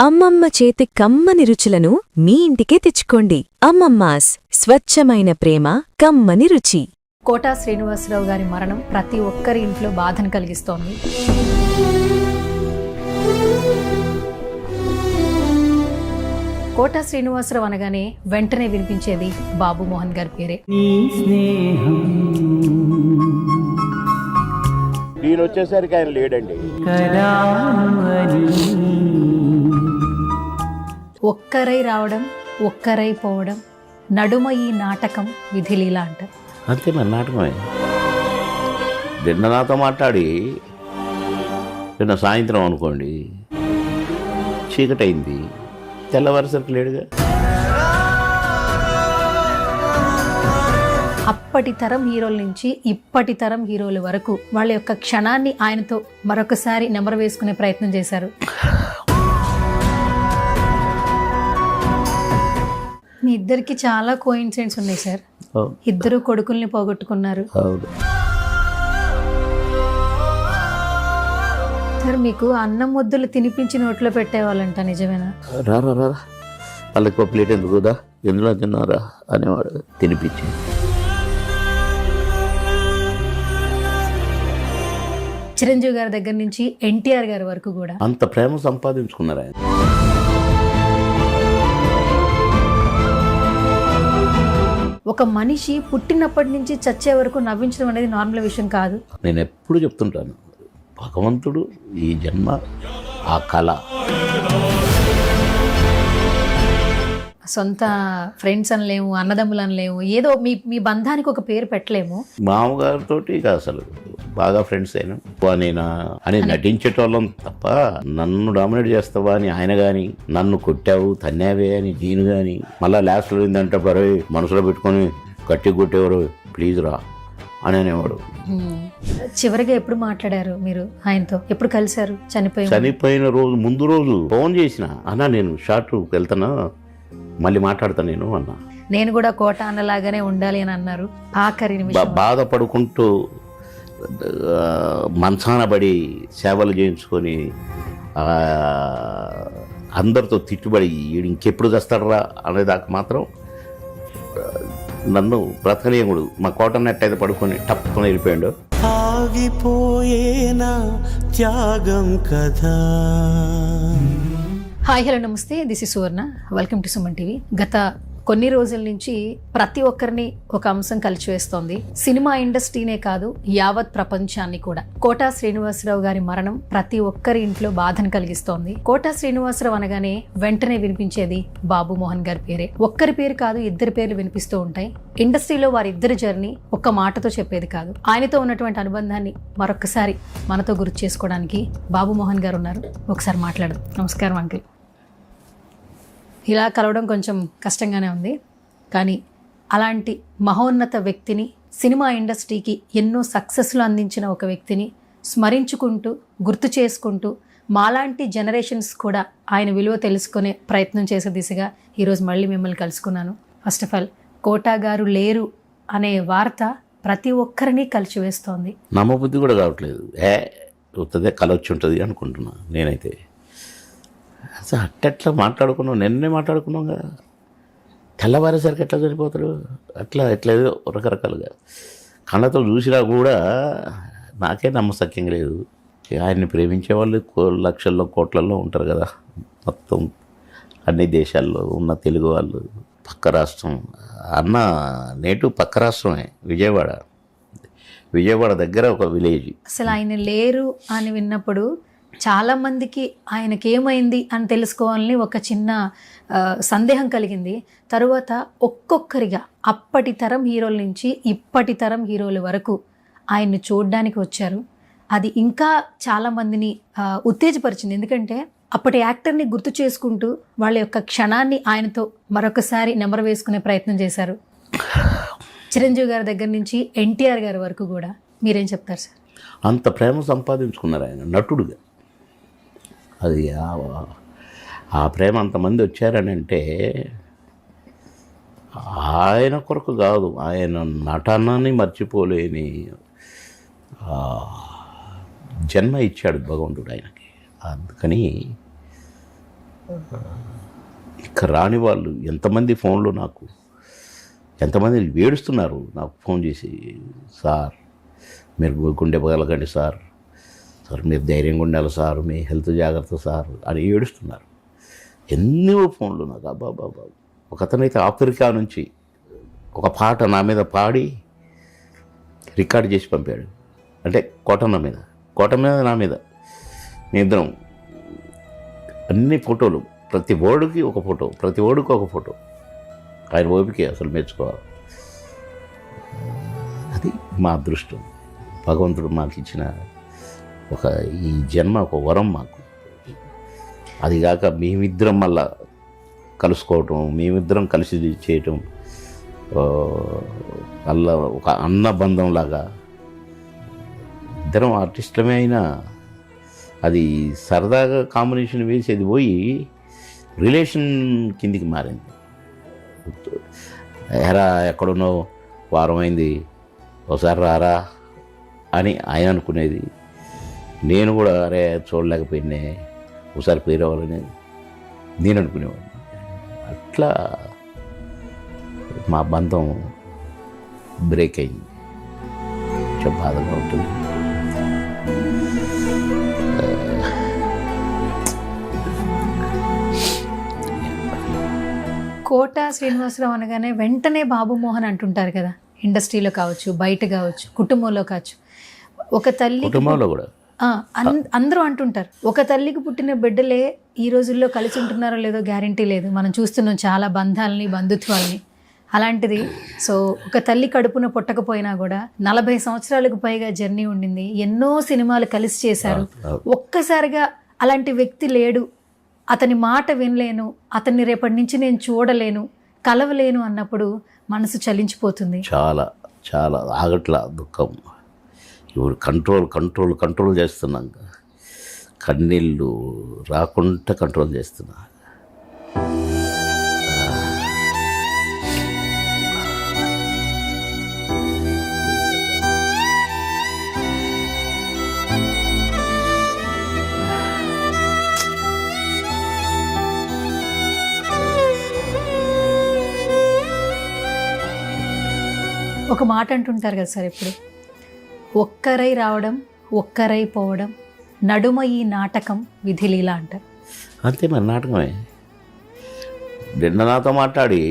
అమ్మమ్మ చేతి కమ్మని రుచులను మీ ఇంటికే తెచ్చుకోండి. అమ్మమ్మాస్ స్వచ్ఛమైన ప్రేమ కమ్మని రుచి. కోటా శ్రీనివాసరావు గారి మరణం ప్రతి ఒక్కరి ఇంట్లో బాధను కలిగిస్తోంది. కోటా శ్రీనివాసరావు అనగానే వెంటనే వినిపించేది బాబు మోహన్ గారి పేరే. ఈయన వచ్చేసరికి ఆయన లేడండి. ఒక్కరై రావడం, ఒక్కరై పోవడం, నడుమ ఈ నాటకం విధిలీల అంటారు. అంతే మరి నాటకమే. నిన్న నాతో మాట్లాడి నిన్న సాయంత్రం అనుకోండి చీకటైంది, తెల్లవారుసరికి లేడుగా. అప్పటి తరం హీరోల నుంచి ఇప్పటి తరం హీరోల వరకు వాళ్ళ యొక్క క్షణాన్ని ఆయనతో మరొకసారి నెమరు వేసుకునే ప్రయత్నం చేశారు. మీ ఇద్దరికి చాలా కోఇన్సిడెంట్స్ ఉన్నాయి సార్. ఇద్దరు కొడుకుల్ని పోగొట్టుకున్నారు సార్. మీకు అన్నం ముద్దలు తినిపించి నోట్లో పెట్టేవాళ్ళంట, నిజమేనా? రారా వాళ్ళకి ఒక ప్లేట్ ఎందుకుదా, ఎందులో తిన్నారా అనేవాడు తినిపించి. చిరంజీవి గారి దగ్గర నుంచి ఎన్టీఆర్ గారి వరకు కూడా అంత ప్రేమ సంపాదించుకున్నారు ఆయన. ఒక మనిషి పుట్టినప్పటి నుంచి చచ్చే వరకు నవ్వించడం అనేది నార్మల్ విషయం కాదు. నేను ఎప్పుడు చెప్తుంటాను, భగవంతుడు ఈ జన్మ ఆ కళ. సొంత ఫ్రెండ్స్ అనలేము, అన్నదమ్ములు అనలేము, ఏదో మీ బంధానికి ఒక పేరు పెట్టలేము. మామగారితో అసలు బాగా ఫ్రెండ్స్ అయినా నేనా అని నటించేటోళ్ళం తప్ప నన్ను డామినేట్ చేస్తావా అని ఆయన కానీ, నన్ను కొట్టావు తన్నావే అని దీని కానీ, మళ్ళీ లాస్ట్లో ఏంటంటే పరే మనసులో పెట్టుకొని గట్టి కొట్టేవారు, ప్లీజ్ రా అని అనేవాడు. చివరిగా ఎప్పుడు మాట్లాడారు మీరు ఆయనతో? ఎప్పుడు కలిశారు? చనిపోయిన రోజు ముందు రోజు ఫోన్ చేసిన, అన్నా నేను షార్ట్ వెళ్తానా, మళ్ళీ మాట్లాడతా నేను అన్నా. నేను కూడా కోట అన్నలాగానే ఉండాలి అని అన్నారు. ఆఖరి నిమిషం బాధపడుకుంటూ మంచాన పడి సేవలు చేయించుకొని అందరితో తిట్టుబడి ఇంకెప్పుడు తెస్తాడరా అనేదాకా మాత్రం నన్ను బ్రతకనీయముడు మా కోట నెట్టయితే పడుకొని టప్పుకొని వెళ్ళిపోయాడు. ఆగిపోయేనా త్యాగం కదా. హాయ్ హలో నమస్తే, this is Suvarna, welcome to Suman TV. గత కొన్ని రోజుల నుంచి ప్రతి ఒక్కరిని ఒక అంశం కలిచివేస్తోంది. సినిమా ఇండస్ట్రీనే కాదు, యావత్ ప్రపంచాన్ని కూడా. కోటా శ్రీనివాసరావు గారి మరణం ప్రతి ఒక్కరి ఇంట్లో బాధను కలిగిస్తోంది. కోటా శ్రీనివాసరావు అనగానే వెంటనే వినిపించేది బాబు మోహన్ గారి పేరే. ఒక్కరి పేరు కాదు, ఇద్దరి పేర్లు వినిపిస్తూ ఉంటాయి. ఇండస్ట్రీలో వారిద్దరి జర్నీ ఒక్క మాటతో చెప్పేది కాదు. ఆయనతో ఉన్నటువంటి అనుబంధాన్ని మరొకసారి మనతో గుర్తు చేసుకోవడానికి బాబు మోహన్ గారు ఉన్నారు. ఒకసారి మాట్లాడదు. నమస్కారం అంకిల్. ఇలా కలవడం కొంచెం కష్టంగానే ఉంది, కానీ అలాంటి మహోన్నత వ్యక్తిని, సినిమా ఇండస్ట్రీకి ఎన్నో సక్సెస్లు అందించిన ఒక వ్యక్తిని స్మరించుకుంటూ, గుర్తు చేసుకుంటూ, మాలాంటి జనరేషన్స్ కూడా ఆయన విలువ తెలుసుకునే ప్రయత్నం చేసే దిశగా ఈరోజు మళ్ళీ మిమ్మల్ని కలుసుకున్నాను. ఫస్ట్ ఆఫ్ ఆల్, కోటా గారు లేరు అనే వార్త ప్రతి ఒక్కరిని కలిచివేస్తోంది. నమ్మబుద్ధి కూడా కావట్లేదు. వస్తుందే కలొచ్చి ఉంటుంది అనుకుంటున్నా నేనైతే. అసలు అట్టెట్లా మాట్లాడుకున్నాం, నిన్నే మాట్లాడుకున్నాం కదా. తెల్లవారేసరికి ఎట్లా చనిపోతారు, ఎట్లా ఏదో రకరకాలుగా కళ్ళతో చూసినా కూడా నాకే నమ్మశక్యం లేదు. ఆయన్ని ప్రేమించే వాళ్ళు లక్షల్లో కోట్లలో ఉంటారు కదా, మొత్తం అన్ని దేశాల్లో ఉన్న తెలుగు వాళ్ళు. పక్క రాష్ట్రం అన్న నేటు పక్క రాష్ట్రమే, విజయవాడ దగ్గర ఒక విలేజ్. అసలు ఆయన లేరు అని విన్నప్పుడు చాలా మందికి ఆయనకి ఏమైంది అని తెలుసుకోవాలని ఒక చిన్న సందేహం కలిగింది. తరువాత ఒక్కొక్కరిగా అప్పటి తరం హీరోల నుంచి ఇప్పటి తరం హీరోల వరకు ఆయన్ని చూడడానికి వచ్చారు. అది ఇంకా చాలామందిని ఉత్తేజపరిచింది. ఎందుకంటే అప్పటి యాక్టర్ని గుర్తు చేసుకుంటూ వాళ్ళ యొక్క క్షణాన్ని ఆయనతో మరొకసారి నెమరు వేసుకునే ప్రయత్నం చేశారు. చిరంజీవి గారి దగ్గర నుంచి ఎన్టీఆర్ గారి వరకు కూడా. మీరేం చెప్తారు సార్? అంత ప్రేమ సంపాదించుకున్నారు ఆయన నటుడుగా. అది ఆ ప్రేమ అంతమంది వచ్చారని అంటే ఆయన కొరకు కాదు, ఆయన నటనని మర్చిపోలేని జన్మ ఇచ్చాడు భగవంతుడు ఆయనకి. అందుకని ఇక్కడ రాని వాళ్ళు ఎంతమంది ఫోన్లు నాకు, ఎంతమంది ఏడుస్తున్నారు నాకు ఫోన్ చేసి, సార్ మీరు గుండె పగలకండి సార్, సార్ మీరు ధైర్యంగా ఉండాలి సార్, మీ హెల్త్ జాగ్రత్త సార్ అని ఏడుస్తున్నారు. ఎన్నో ఫోన్లు నాకు. అబ్బాబాబా. ఒక అతనైతే ఆఫ్రికా నుంచి ఒక పాట నా మీద పాడి రికార్డ్ చేసి పంపాడు. అంటే కోట మీద నా మీద మీ ఇద్దరం అన్ని ఫోటోలు, ప్రతి ఓడికి ఒక ఫోటో. ఆయన ఓపిక అసలు మెచ్చుకోవాలి. అది మా అదృష్టం. భగవంతుడు మాకు ఇచ్చిన ఈ జన్మ ఒక వరం మాకు. అదిగాక మేమిద్దరం మళ్ళా కలుసుకోవటం, మేమిద్దరం కలిసి చేయటం, మళ్ళా ఒక అన్న బంధంలాగా. ఇద్దరం ఆర్టిస్టులమే అయినా అది సరదాగా కాంబినేషన్ వేసేది పోయి రిలేషన్ కిందికి మారింది. ఎరా ఎక్కడున్నో వారం అయింది, ఒకసారి రారా అని ఆయన అనుకునేది. నేను కూడా అరే చూడలేకపోయినా ఒకసారి పోయి రావాలని నేను అనుకునేవాడిని. అట్లా మా బంధం బ్రేక్ అయింది. కొంచెం బాధగా ఉంటుంది. కోట శ్రీనివాసరావు అనగానే వెంటనే బాబు మోహన్ అంటుంటారు కదా, ఇండస్ట్రీలో కావచ్చు, బయట కావచ్చు, కుటుంబంలో కావచ్చు. ఒక తల్లి కుటుంబంలో కూడా అందరూ అంటుంటారు, ఒక తల్లికి పుట్టిన బిడ్డలే ఈ రోజుల్లో కలిసి ఉంటున్నారో లేదో గ్యారంటీ లేదు. మనం చూస్తున్నాం చాలా బంధాలని, బంధుత్వాలని. అలాంటిది సో ఒక తల్లి కడుపున పుట్టకపోయినా కూడా 40 సంవత్సరాలకు పైగా జర్నీ ఉండింది, ఎన్నో సినిమాలు కలిసి చేశారు. ఒక్కసారిగా అలాంటి వ్యక్తి లేడు, అతని మాట వినలేను, అతన్ని రేపటి నుంచి నేను చూడలేను, కలవలేను అన్నప్పుడు మనసు చలించిపోతుంది. చాలా చాలా ఆగట్లా దుఃఖం. ఇప్పుడు కంట్రోల్ చేస్తున్నాం. కన్నీళ్ళు రాకుండా కంట్రోల్ చేస్తున్నా. ఒక మాట అంటుంటారు కదా సార్, ఇప్పుడు ఒక్కరై రావడం, ఒక్కరై పోవడం, నడుమ ఈ నాటకం విధిలీల అంటారు. అంతే మరి, నాటకమే. నిన్న నాతో మాట్లాడి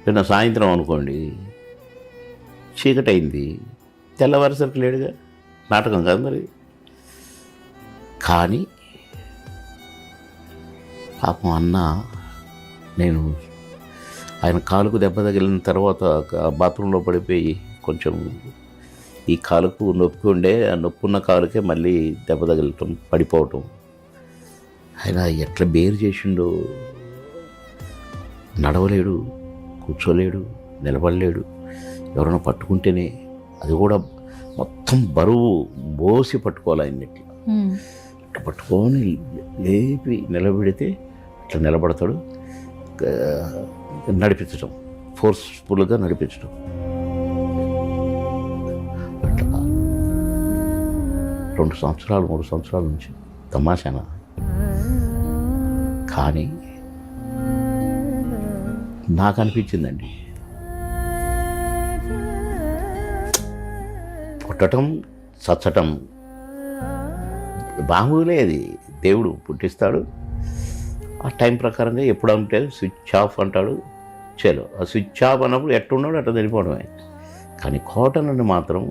నిన్న సాయంత్రం అనుకోండి చీకటి అయింది, తెల్లవారేసరికి లేడుగా. నాటకం కాదు మరి. కానీ పాపం అన్న, నేను ఆయన కాలుకు దెబ్బ తగిలిన తర్వాత బాత్రూంలో పడిపోయి కొంచెం ఈ కాలుకు నొప్పి ఉండే, ఆ నొప్పి ఉన్న కాలుకే మళ్ళీ దెబ్బ తగలటం, పడిపోవటం. ఆయన ఎట్లా బేరు చేసిండో. నడవలేడు, కూర్చోలేడు, నిలబడలేడు. ఎవరైనా పట్టుకుంటేనే అది కూడా మొత్తం బరువు మోసి పట్టుకోవాలి. ఆయన ఇట్లా ఇట్లా పట్టుకొని లేపి నిలబెడితే ఇట్లా నిలబడతాడు. నడిపించడం, ఫోర్స్ఫుల్గా నడిపించడం. అట్లా 2 సంవత్సరాలు 3 సంవత్సరాల నుంచి తమాషానా. కానీ నాకు అనిపించిందండి, పుట్టడం చచ్చటం మామూలే. అది దేవుడు పుట్టిస్తాడు, ఆ టైం ప్రకారంగా ఎప్పుడు అంటే స్విచ్ ఆఫ్ అంటాడు. చలో, ఆ స్విచ్ ఆఫ్ అన్నప్పుడు ఎట్టున్నాడు అట్లా వెళ్ళిపోవడమే. కానీ కోటలను మాత్రం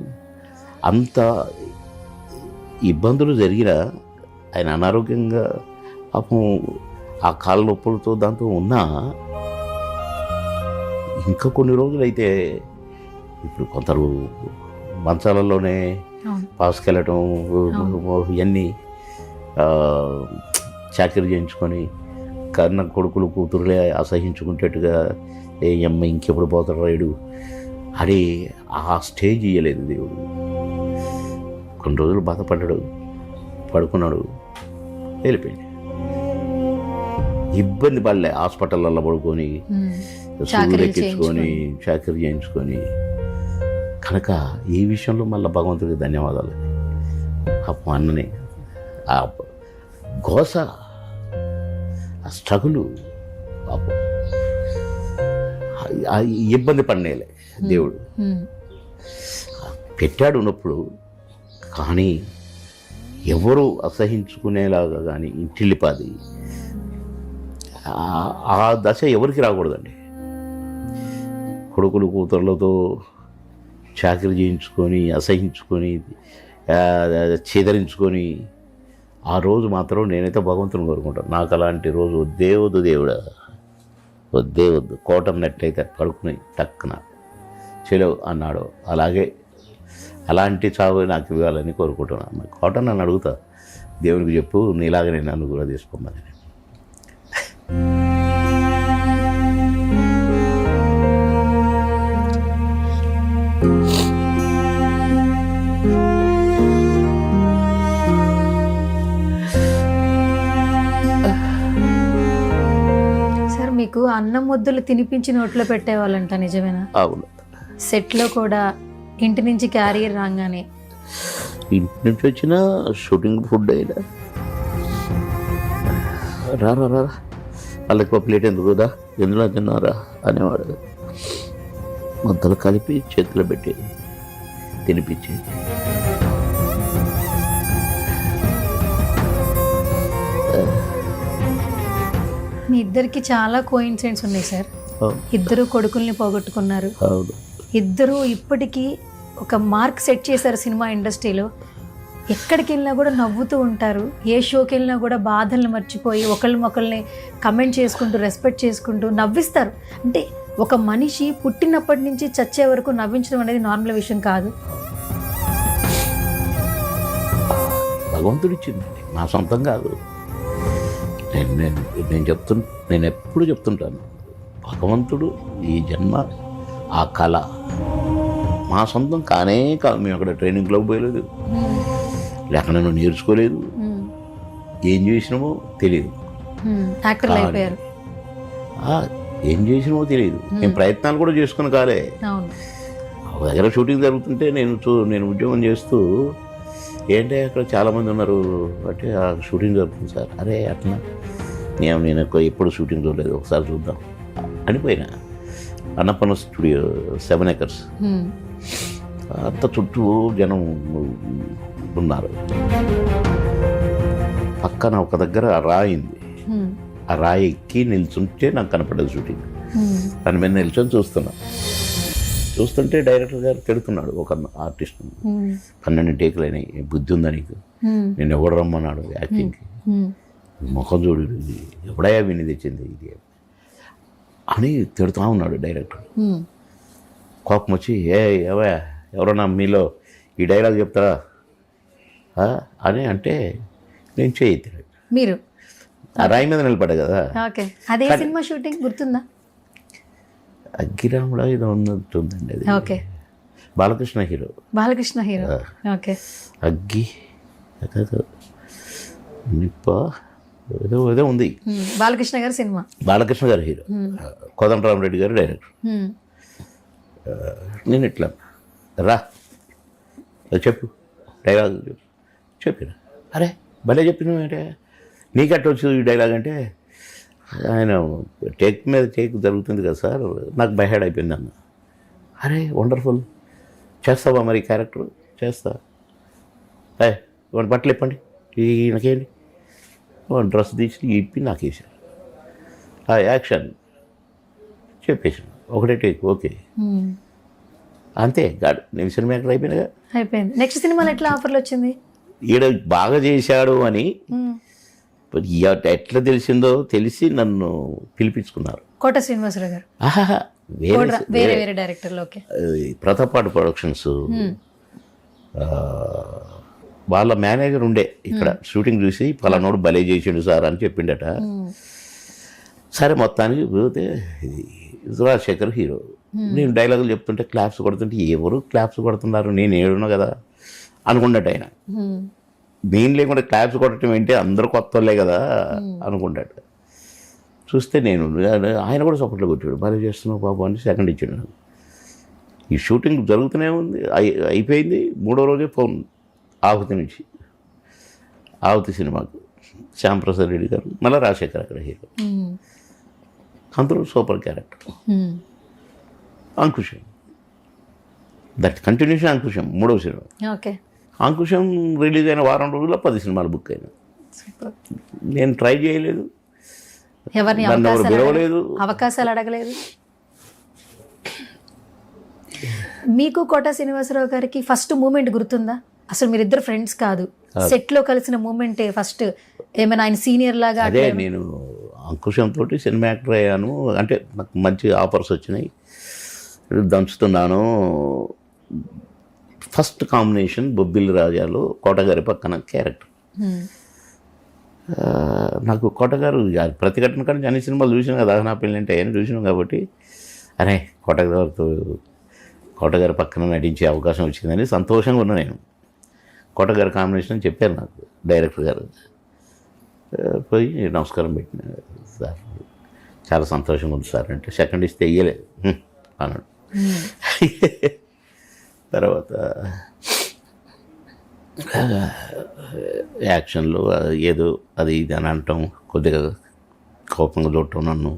అంత ఇబ్బందులు జరిగినా, ఆయన అనారోగ్యంగా పాపం ఆ కాళ్ళ నొప్పులతో దాంతో ఉన్నా ఇంకా కొన్ని రోజులైతే, ఇప్పుడు కొందరు మంచాలలోనే పాసుకెళ్ళటం, ఇవన్నీ చాకరీ చేయించుకొని కన్న కొడుకులు కూతురులే అసహించుకుంటేట్టుగా ఏ అమ్మ ఇంకెప్పుడు పోతాడు రైడు అని ఆ స్టేజ్ ఇయ్యలేదు దేవుడు. కొన్ని రోజులు బాధపడ్డాడు, పడుకున్నాడు, వెళ్ళిపోయింది. ఇబ్బంది పడలే. హాస్పిటల్లో పడుకొని సూదులు ఎక్కించుకొని చాకరీ చేయించుకొని. కనుక ఈ విషయంలో మళ్ళీ భగవంతుడికి ధన్యవాదాలు. ఆ అన్నని ఆ గోస ఆ స్ట్రగులు పాపం ఆ ఇబ్బంది పడినేలే దేవుడు పెట్టాడు ఉన్నప్పుడు. కానీ ఎవరు అసహించుకునేలాగా కానీ ఇంటిల్లిపాది ఆ దశ ఎవరికి రాకూడదండి. కొడుకులు కూతుర్లతో చాకరీ చేయించుకొని అసహించుకొని చేదరించుకొని ఆ రోజు మాత్రం నేనైతే భగవంతుని కోరుకుంటాను. నాకు అలాంటి రోజు వద్దే వద్దు దేవుడా, వద్దే వద్దు. కోటం నెట్లయితే పడుకుని టక్కున చెలవు అన్నాడు. అలాగే అలాంటి చావు నాకు ఇవ్వాలని కోరుకుంటున్నాను. కోటం నన్ను అడుగుతా, దేవునికి చెప్పు నీలాగనే నన్ను కూడా తీసుకోమని. సార్ మీకు అన్నం ముద్దలు తినిపించి నోట్లో పెట్టేవాళ్ళంట, నిజమేనా? అవును. సెట్లో కూడా ఇంటి నుంచి క్యారియర్ రాగానే ఇంటి నుంచి వచ్చిన షూటింగ్ ఫుడ్ అయినా రా రా రా వాళ్ళకి ఒక ప్లేట్ ఎందుకుదా ఎందులో తిన్నారా అనేవాడు. ముద్దలు కలిపి చేతిలో పెట్టి తినిపించి మీ ఇద్దరికి చాలా కోయిన్సిడెంట్స్ ఉన్నాయి సార్. ఇద్దరు కొడుకుల్ని పోగొట్టుకున్నారు. అవును. ఇద్దరు ఇప్పటికీ ఒక మార్క్ సెట్ చేశారు సినిమా ఇండస్ట్రీలో. ఎక్కడికి వెళ్ళినా కూడా నవ్వుతూ ఉంటారు. ఏ షోకి వెళ్ళినా కూడా బాధల్ని మర్చిపోయి ఒకళ్ళని కమెంట్ చేసుకుంటూ రెస్పెక్ట్ చేసుకుంటూ నవ్విస్తారు. అంటే ఒక మనిషి పుట్టినప్పటి నుంచి చచ్చే వరకు నవ్వించడం అనేది నార్మల్ విషయం కాదు. భగవంతుడు ఇచ్చిందండి, నా సొంతం కాదు. నేను ఎప్పుడు చెప్తుంటాను, భగవంతుడు ఈ జన్మ ఆ కళ మా సొంతం కానే కాదు. మేము అక్కడ ట్రైనింగ్లోకి పోయలేదు, లేక నేను నేర్చుకోలేదు, ఏం చేసినామో తెలియదు. ఏం చేసినామో తెలియదు. నేను ప్రయత్నాలు కూడా చేసుకుని కాలే. ఒక దగ్గర షూటింగ్ జరుగుతుంటే నేను ఉద్యోగం చేస్తూ ఏంటంటే అక్కడ చాలామంది ఉన్నారు అంటే ఆ షూటింగ్ జరుగుతుంది సార్. అరే అట్లా నేను ఎప్పుడు షూటింగ్ చూడలేదు, ఒకసారి చూద్దాం అనిపోయినా. అన్నపూర్ణ స్టూడియో 7 acres అంత చుట్టూ జనం ఉన్నారు. పక్కన ఒక దగ్గర రాయింది, ఆ రాయి ఎక్కి నిల్చుంటే నాకు కనపడదు షూటింగ్. దాని మీద నిల్చొని చూస్తుంటే డైరెక్టర్ గారు తిడుతున్నాడు ఒక ఆర్టిస్ట్. 12 టేకులు అయినాయి, బుద్ధి ఉందా నీకు, నేను ఎవడు రమ్మన్నాడు యాక్టింగ్కి, ముఖం చూడు, ఎప్పుడయ్యా విని తెచ్చింది ఇది అని తిడుతూ ఉన్నాడు డైరెక్టర్. కోపం వచ్చి ఎవరన్నా మీలో ఈ డైలాగ్ చెప్తారా అని అంటే నేను చేయొద్దు. మీరు ఆ రాయి మీద నిలబడ్డా కదా. అదే సినిమా షూటింగ్ గుర్తుందా? అగ్గిరాముడా ఏదో ఉన్నట్టుందండి అది. Okay, Balakrishna hero. Balakrishna hero. Okay, అగ్గి నిప్ప ఏదో ఉంది. బాలకృష్ణ గారి సినిమా. బాలకృష్ణ గారు హీరో, కోదండరామరెడ్డి గారు డైరెక్టర్. నేను ఇట్లా రా చెప్పు డైలాగ్ చెప్పిన. అరే భలే చెప్పినావు అంటే నీకట్ట వచ్చు ఈ డైలాగ్ అంటే, ఆయన టేక్ మీద టేక్ జరుగుతుంది కదా సార్, నాకు బైహెడ్ అయిపోయింది అన్న. అరే వండర్ఫుల్, చేస్తావా మరి క్యారెక్టర్? చేస్తా. వాడి బట్టలు ఇప్పండి, నాకేంటి డ్రెస్ తీసి ఇప్పి నాకు వేసారు. యాక్షన్ చెప్పేసాను, ఒకటే టేక్, ఓకే అంతే. గాడు నేను సినిమా ఎక్కడ అయిపోయింది. నెక్స్ట్ సినిమాలో ఎట్లా ఆఫర్లు వచ్చింది? ఈడ బాగా చేశాడు అని ఎట్లా తెలిసిందో తెలిసి నన్ను పిలిపించుకున్నారు. కోట శ్రీనివాసరావు గారు వేరే డైరెక్టర్లు. ఓకే, ప్రతాపాడు ప్రొడక్షన్స్ వాళ్ళ మేనేజర్ ఉండే ఇక్కడ షూటింగ్ చూసి పలానోడు భలే చేసిండు సార్ అని చెప్పిండట. సరే మొత్తానికి పోతే రాజశేఖర్ హీరో. నేను డైలాగులు చెప్తుంటే క్లాప్స్ కొడుతుంటే ఎవరు క్లాప్స్ కొడుతున్నారు, నేను ఏడున్నా కదా అనుకుంటాడు ఆయన. నేను లేకుండా క్లాప్స్ కొట్టడం ఏంటి, అందరూ కొత్త వాళ్ళే కదా అనుకుంటాడు. చూస్తే నేను ఆయన కూడా సపోర్ట్లో కొట్టాడు, భలే చేస్తున్నావు బాబు అని సెకండ్ ఇచ్చాడు. ఈ షూటింగ్ జరుగుతూనే ఉంది, అయిపోయింది. 3వ రోజే ఫోన్ ఆహుతి నుంచి, ఆహుతి సినిమాకు శ్యాంప్రసాద్ రెడ్డి గారు, మళ్ళీ రాజశేఖర్ అక్కడ హీరో. అందరూ super character. Ankusam, that continuation. Ankusam 3వ సినిమా. ఓకే. అంకుశం రిలీజ్ అయిన వారం రోజుల్లో 10 సినిమాలు బుక్ అయినా. నేను ట్రై చేయలేదు, ఎవరిని నన్ను ఎవరు పిలవలేదు. అవకాశాలు అడగలేదు. మీకు కోట శ్రీనివాసరావు గారికి ఫస్ట్ మూమెంట్ గుర్తుందా? అసలు మీరిద్దరు ఫ్రెండ్స్ కాదు, సెట్ లో కలిసిన మూమెంట్ ఫస్ట్ ఏమైనా ఆయన సీనియర్ లాగా? అదే నేను అంకుశంతో సినిమా యాక్టర్ అయ్యాను. అంటే నాకు మంచి ఆఫర్స్ వచ్చినాయి, దంచుతున్నాను. ఫస్ట్ కాంబినేషన్ బొబ్బిలి రాజాలో కోటగారి పక్కన క్యారెక్టర్. నాకు కోటగారు ప్రతిఘటన కానీ అన్ని సినిమాలు చూసినాం కదా, నా పెళ్ళి అంటే అని చూసినాం కాబట్టి అరే కోటగారి పక్కన నటించే అవకాశం వచ్చిందని సంతోషంగా ఉన్నా నేను. కోటగారి కాంబినేషన్ అని చెప్పారు నాకు డైరెక్టర్ గారు. పోయి నమస్కారం పెట్టిన, సార్ చాలా సంతోషంగా ఉంది సార్ అంటే, సెకండ్ ఇస్తే ఇయ్యలేదు అన్నాడు. తర్వాత యాక్షన్లో ఏదో అది ఇది అని అంటాం, కొద్దిగా కోపంగా చూడటం నన్ను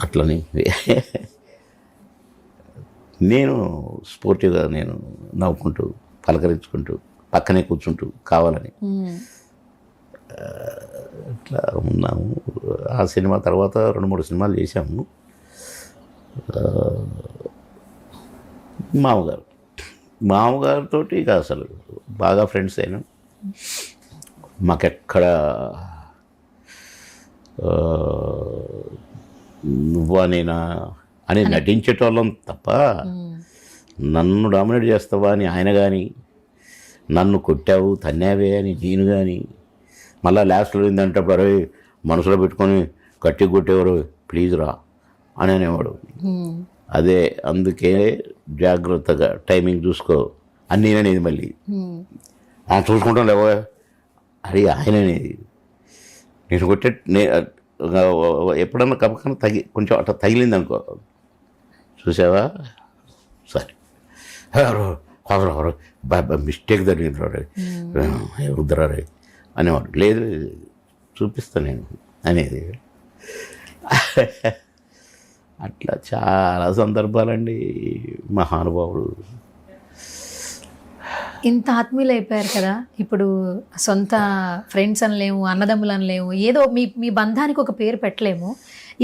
అట్లని. నేను స్పోర్టివ్గా నేను నవ్వుకుంటూ పలకరించుకుంటూ పక్కనే కూర్చుంటూ కావాలని అట్లా ఉన్నాము. ఆ సినిమా తర్వాత 2-3 సినిమాలు చేశాము. మామగారితో ఇక అసలు బాగా ఫ్రెండ్స్ అయినాం. మాకెక్కడ నువ్వా నేనా అని నటించేటోళ్ళం తప్ప నన్ను డామినేట్ చేస్తావా అని ఆయన కానీ, నన్ను కొట్టావు తన్నావే అని నేను కానీ, మళ్ళీ లాస్ట్లో ఏంటంటప్పుడు అరే మనసులో పెట్టుకొని గట్టి కొట్టేవారు ప్లీజ్ రా అని అనేవాడు. అదే అందుకే జాగ్రత్తగా టైమింగ్ చూసుకో అని నేననేది. మళ్ళీ ఆయన చూసుకుంటాం లేవో అది ఆయన అనేది. నేను కొట్టే ఎప్పుడన్నా కపకన్నా కొంచెం అట్లా తగిలింది అనుకో, చూసావా సరే మిస్టేక్ జరిగింది వద్దరా అనేవాడు. లేదు చూపిస్తాను నేను అనేది. అట్లా చాలా సందర్భాలండి. మహానుభావుడు. ఇంత ఆత్మీయులు అయిపోయారు కదా, ఇప్పుడు సొంత ఫ్రెండ్స్ అనలేము, అన్నదమ్ములు అనలేము, ఏదో మీ బంధానికి ఒక పేరు పెట్టలేము.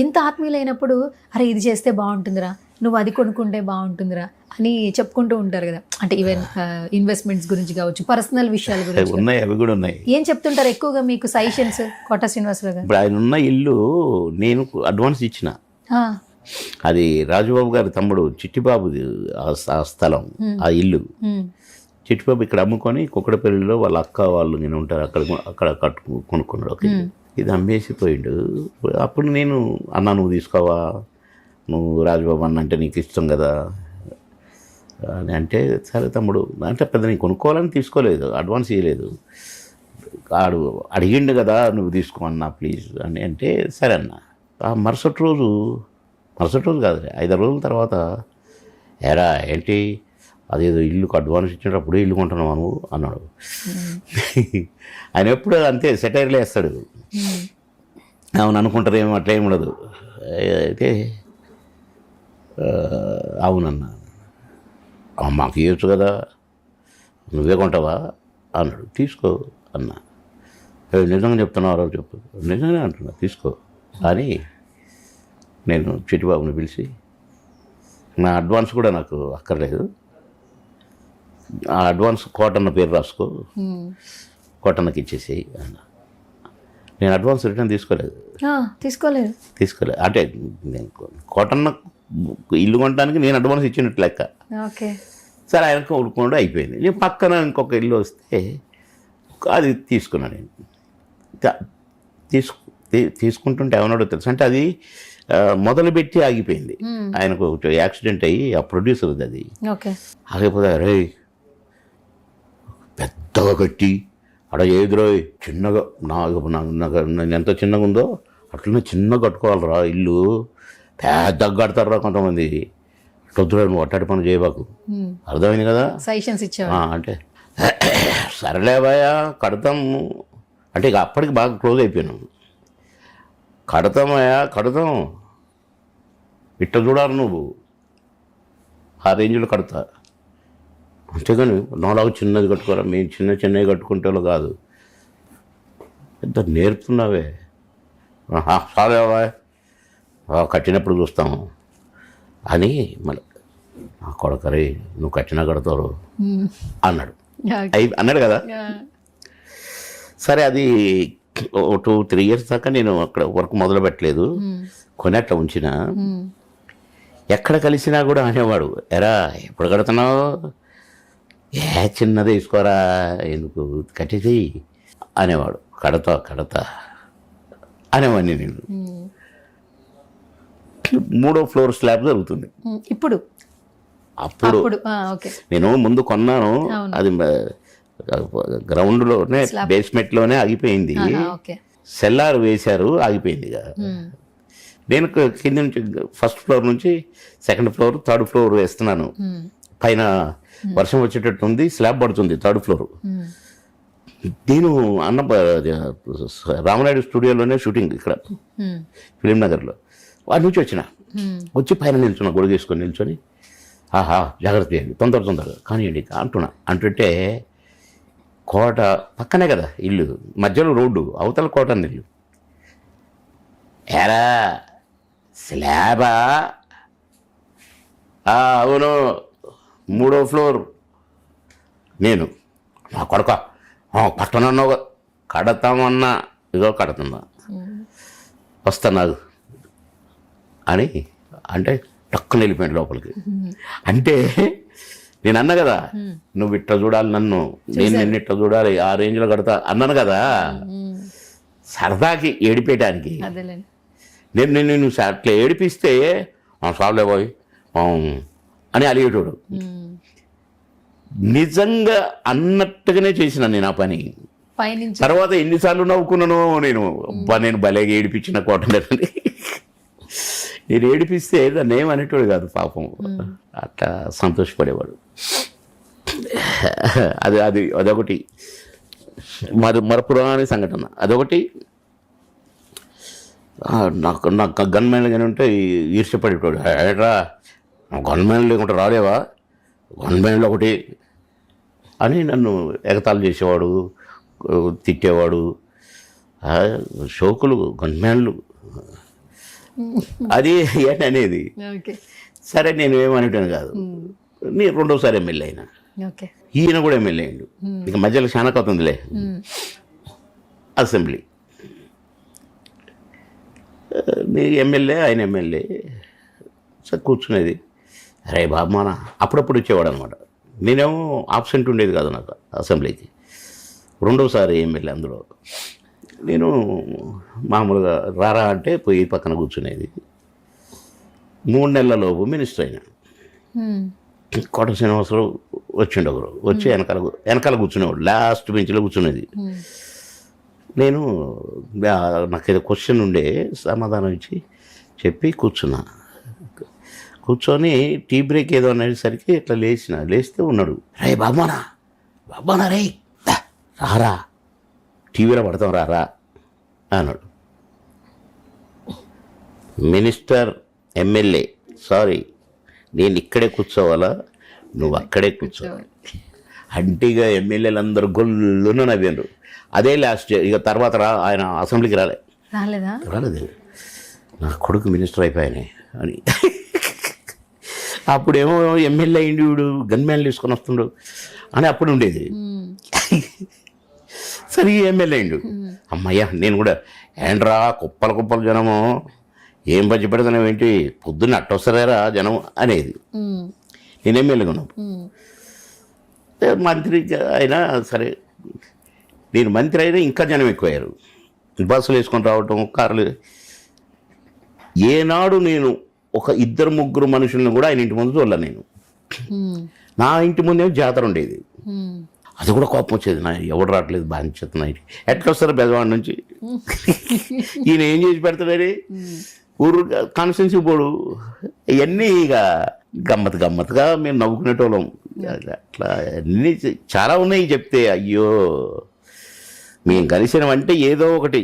ఇంత ఆత్మీయులైనప్పుడు అరే ఇది చేస్తే బాగుంటుందిరా, నువ్వు అది కొనుక్కుంటే బాగుంటుందిరా అని చెప్పుకుంటూ ఉంటారు కదా. అంటే ఈవెన్ ఇన్వెస్ట్మెంట్స్ గురించి కావచ్చు, పర్సనల్ విషయాల గురించి ఉన్నాయి, అవి కూడా ఉన్నాయి. ఏం చెప్తుంటారు ఎక్కువగా మీకు సజెషన్స్ కోట శ్రీనివాసరావు గారు? ఇప్పుడు ఆయన ఉన్న ఇల్లు నేను అడ్వాన్స్ ఇచ్చిన. అది రాజుబాబు గారి తమ్ముడు చిట్టిబాబుది ఆ స్థలం, ఆ ఇల్లు. చిట్టిబాబు ఇక్కడ అమ్ముకొని కుక్కడపల్లిలో వాళ్ళ అక్క వాళ్ళు నేను ఉంటారు అక్కడ కొనుక్కున్నాడు ఒక ఇల్లు. ఇది అమ్మేసిపోయిండు. అప్పుడు నేను అన్నా నువ్వు తీసుకోవా, నువ్వు రాజుబాబు అన్న అంటే నీకు ఇష్టం కదా అని అంటే, సరే తమ్ముడు అంటే పెద్ద నేను కొనుక్కోవాలని తీసుకోలేదు, అడ్వాన్స్ ఇవ్వలేదు. ఆడు అడిగిండు కదా నువ్వు తీసుకో అన్నా ప్లీజ్ అని అంటే సరే అన్న. ఆ మరుసటి రోజు కాదు 5 రోజుల తర్వాత ఎరా ఏంటి అదేదో ఇల్లుకు అడ్వాన్స్ ఇచ్చేటప్పుడు ఇల్లు కొంటున్నావు నువ్వు అన్నాడు. ఆయన ఎప్పుడు అంతే సెటైర్లు వేస్తాడు. అవును అనుకుంటారేమో అట్లా ఏమి ఉండదు. అయితే అవునన్నా మాకు ఇవ్వచ్చు కదా నువ్వే కొంటావా అన్నాడు. తీసుకో అన్నా. నిజంగా చెప్తున్నావు చెప్పు. నిజంగానే అంటున్నా తీసుకో అని నేను చిట్టిబాబుని పిలిచి, నా అడ్వాన్స్ కూడా నాకు అక్కర్లేదు, ఆ అడ్వాన్స్ కోటన్న పేరు రాసుకో, కోటన్నకి ఇచ్చేసేయి అన్న. నేను అడ్వాన్స్ రిటర్న్ తీసుకోలేదు. అంటే నేను కోటన్న ఇల్లు కొనడానికి నేను అడ్వాన్స్ ఇచ్చినట్టు లెక్క. సరే ఆయనకు ఊరుకోండి అయిపోయింది. నేను పక్కన ఇంకొక ఇల్లు వస్తే అది తీసుకున్నాను. నేను తీసుకుంటుంటే ఏమన్నాడో తెలుసు, అంటే అది మొదలుపెట్టి ఆగిపోయింది. ఆయనకు యాక్సిడెంట్ అయ్యి ఆ ప్రొడ్యూసర్ అది ఆగిపోతే రే పెద్దగా కట్టి అక్కడ ఎదురో చిన్నగా నాకు ఎంత చిన్నగా ఉందో అట్లనే చిన్నగా కట్టుకోవాలరా ఇల్లు, పెద్దగా కడతారా కొంతమంది. వద్దురా నువ్వు అట్టాడి పని చేయబాకు, అర్థమైంది కదా సజెషన్స్ ఇచ్చా. అంటే సరేలేవయ్యా కడతాము అంటే ఇక అప్పటికి బాగా క్లోజ్ అయిపోయాను. కడతామయ్యా కడతాం, ఇట్ట చూడాలి నువ్వు, ఆ రేంజ్లో కడతా. అంతేగాని నాలాగా చిన్నది కట్టుకోరా, మేము చిన్నవి కట్టుకుంటే కాదు, ఎంత నేర్పుతున్నావే. సారేవా కట్టినప్పుడు చూస్తాము అని మళ్ళీ నా కొడకరి నువ్వు కట్టినా కడతారు అన్నాడు. అన్నాడు కదా. సరే అది 2-3 years దాకా నేను అక్కడ వర్క్ మొదలు పెట్టలేదు, కొని అట్లా ఉంచిన. ఎక్కడ కలిసినా కూడా అనేవాడు, ఎరా ఎప్పుడు కడుతున్నావు, చిన్నది వేసుకోరా, ఎందుకు కట్టేసి అనేవాడు. కడతా అనేవాడిని నేను. 3వ ఫ్లోర్ స్లాబ్ జరుగుతుంది ఇప్పుడు. అప్పుడు నేను ముందు కొన్నాను, అది గ్రౌండ్లోనే బేస్మెంట్లోనే ఆగిపోయింది. సెల్లార్ వేశారు, ఆగిపోయింది. నేను కింద నుంచి ఫస్ట్ ఫ్లోర్ నుంచి 2nd floor 3rd floor వేస్తున్నాను. పైన వర్షం వచ్చేటట్టు ఉంది, స్లాబ్ పడుతుంది 3rd floor. నేను రామనాయుడు స్టూడియోలోనే షూటింగ్ ఇక్కడ ఫిలిం నగర్లో. వాడి నుంచి వచ్చి పైన నిల్చున్నా, గొడుగేసుకొని నిల్చొని, ఆహా జాగ్రత్త చేయండి, తొందరగా కానివ్వండి అంటుంటే కోట పక్కనే కదా ఇల్లు, మధ్యలో రోడ్డు, అవతల కోట ఇల్లు. ఎరా స్లాబా? అవును, 3వ ఫ్లోర్. నేను నా కొడక పట్టణన్నావు, కడతామన్నా, ఇగో కడుతున్నా, వస్తాను అని అంటే టక్కున వెళ్ళిపోయాడు లోపలికి. అంటే నేను అన్నా కదా, నువ్వు ఇట్ట చూడాలి నన్ను, నేను నిన్ను ఇట్ట చూడాలి, ఆ రేంజ్లో కడతా అన్నాను కదా, సరదాకి ఏడిపేయడానికి. నేను అట్లా ఏడిపిస్తే సార్లే పోయి అని అలిగేటోడు. నిజంగా అన్నట్టుగానే చేసిన నేను ఆ పని. తర్వాత ఎన్నిసార్లు నవ్వుకున్నాను నేను భలేగా ఏడిపించిన కోటలేదని. నేను ఏడిపిస్తే దాన్ని ఏమనేటోడు కాదు పాపం, అట్లా సంతోషపడేవాడు. అదొకటి మరపురాని సంఘటన. అదొకటి నాకు గన్మ్యాన్ కానీ ఉంటే ఈర్ష్యపడేటోడు. ఏట్రా గన్మ్యాన్ లేకుంటే రాలేవా, గన్మ్యాన్లో ఒకటి అని నన్ను ఎగతాళి చేసేవాడు, తిట్టేవాడు. షోకులు గన్మ్యాన్లు అది ఏంటి అనేది. సరే నేను ఏమనేటాను కాదు. నేను 2వసారి ఎమ్మెల్యే అయినా, ఈయన కూడా ఎమ్మెల్యే అయ్యిండు. ఇక మధ్యలో చాలా అవుతుందిలే. అసెంబ్లీ ఎమ్మెల్యే, ఆయన ఎమ్మెల్యే. సార్ కూర్చునేది, అరే బాబు మన అప్పుడప్పుడు వచ్చేవాడు అనమాట. నేనేమో ఆబ్సెంట్ ఉండేది కాదు నాకు అసెంబ్లీకి. 2వసారి ఎమ్మెల్యే. అందులో నేను మామూలుగా రారా అంటే పోయి పక్కన కూర్చునేది. 3 నెలలలోపు మినిస్టర్ అయినా. కోట శ్రీనివాసరావు వచ్చిండు ఒకరు, వచ్చి వెనకాల కూర్చునేవాడు, లాస్ట్ బెంచ్లో కూర్చునేది. నేను నాకు ఏదో క్వశ్చన్ ఉండే, సమాధానం ఇచ్చి చెప్పి కూర్చొని టీ బ్రేక్ ఏదో అనేసరికి ఇట్లా లేస్తే ఉన్నాడు. రే బాబానా రే రారా, టీవీలో పడతాం రారా అన్నాడు. మినిస్టర్, ఎమ్మెల్యే, సారీ నేను ఇక్కడే కూర్చోవాలా, నువ్వు అక్కడే కూర్చోవాలి అంటే ఇక ఎమ్మెల్యేలు అందరూ గొల్లున నవ్వారు. అదే లాస్ట్. ఇక తర్వాత ఆయన అసెంబ్లీకి రాలేదు. నా కొడుకు మినిస్టర్ అయిపోయానే అని. అప్పుడేమో ఎమ్మెల్యే అయింది వీడు, గన్మ్యాన్లు తీసుకొని వస్తుండు అని అప్పుడు ఉండేది. సరే ఎమ్మెల్యే అయిండు, అమ్మయ్యా నేను కూడా ఏంట్రా కుప్పల జనము, ఏం బజ్జి పెడతాను ఏంటి, పొద్దున్న అట్టొస్తారా జనం అనేది. నేను ఎమ్మెల్యేగా ఉన్నాను. మంత్రి అయినా సరే, నేను మంత్రి అయినా ఇంకా జనం ఎక్కువయ్యారు. బస్సులు వేసుకొని రావటం, కార్లు. ఏనాడు నేను ఒక 2-3 మనుషులను కూడా ఆయన ఇంటి ముందు చూడలే. నేను నా ఇంటి ముందేమో జాతర ఉండేది, అది కూడా కోపం వచ్చేది. నా ఎవడు రావట్లేదు బాగా ఎట్లా వస్తారు బెజవాడ నుంచి, ఈయన ఏం చేసి పెడతాడని ఊరు కాన్స్టిట్యున్సీ పోడు. ఇవన్నీ ఇక గమ్మత్తుగా మేము నవ్వుకునేటోళ్ళం. అట్లా అన్నీ చాలా ఉన్నాయి చెప్తే. అయ్యో మేము కలిసినామంటే ఏదో ఒకటి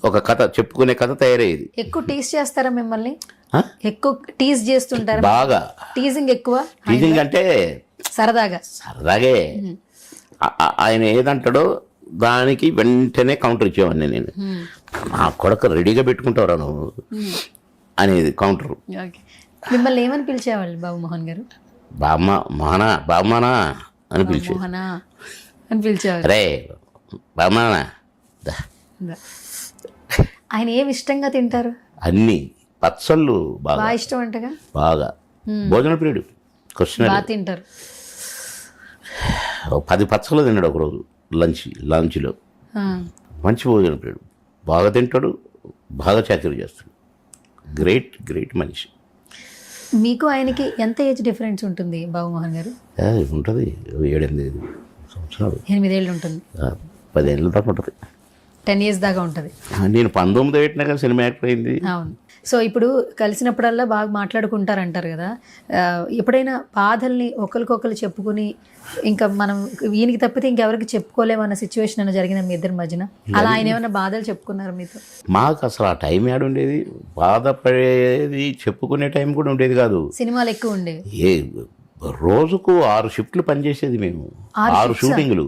ఒక కథ చెప్పుకునే కథ తయారయ్యేది. ఎక్కువ టీజ్ చేస్తారా మిమ్మల్ని? ఆ? ఎక్కువ టీజ్ చేస్తుంటారా? బాగా టీజింగ్ ఎక్కువ? టీజింగ్ అంటే సరదాగా? సరదాగే. ఆయన ఏదంటాడో దానికి వెంటనే కౌంటర్ ఇచ్చేవాడిని నేను. నా కొడుకు రెడీగా పెట్టుకుంటావురా నువ్వు అనేది కౌంటర్. ఓకే. మిమ్మల్ని ఏమని పిలిచేవాళ్ళు బాబు మోహన్ గారు? బామ్మానా అని పిలిచే. మోహనా అని పిలిచేవాళ్ళు. రే బామ్మానా. ఆయన ఏమి ఇష్టంగా తింటారు? అన్ని పచ్చళ్ళు బాగా బాగా ఇష్టం అంటగా. బాగా భోజన ప్రియుడు. క్వశ్చన్ బాగా తింటారు. 10 పచ్చళ్ళు తిన్నాడు ఒకరోజు లంచ్లో. మంచి భోజన ప్రియుడు, బాగా తింటాడు, బాగా చాకరీ చేస్తాడు. గ్రేట్ మనిషి. మీకు ఆయనకి ఎంత ఏజ్ డిఫరెన్స్ ఉంటుంది బాబు మోహన్ గారు? ఉంటుంది 7-8 సంవత్సరాలు. 8 ఏళ్ళు ఉంటుంది. 10 ఏళ్ళ దాకా ఉంటుంది. 10 years దాకా ఉంటుంది. నేను 19 పెట్టినాక సినిమా యాక్టర్ అయింది. అవును. సో ఇప్పుడు కలిసినప్పుడల్లా బాగా మాట్లాడుకుంటారంటారు కదా, ఎప్పుడైనా బాధల్ని ఒకరికొకరు చెప్పుకుని ఇంకా మనం ఈయనకి తప్పితే ఇంకెవరికి చెప్పుకోలేమన్న సిచ్యువేషన్ అన్న జరిగిందా మీ ఇద్దరి మధ్యన? అలా ఆయన ఏమైనా బాధలు చెప్పుకున్నారు మీతో? మాకు అసలు ఆ టైం ఏడు ఉండేది, బాధపడేది చెప్పుకునే టైం కూడా ఉండేది కాదు. సినిమాలు ఎక్కువ ఉండేవి. రోజుకు 6 షిఫ్ట్లు పనిచేసేది మేము. 6 షూటింగ్లు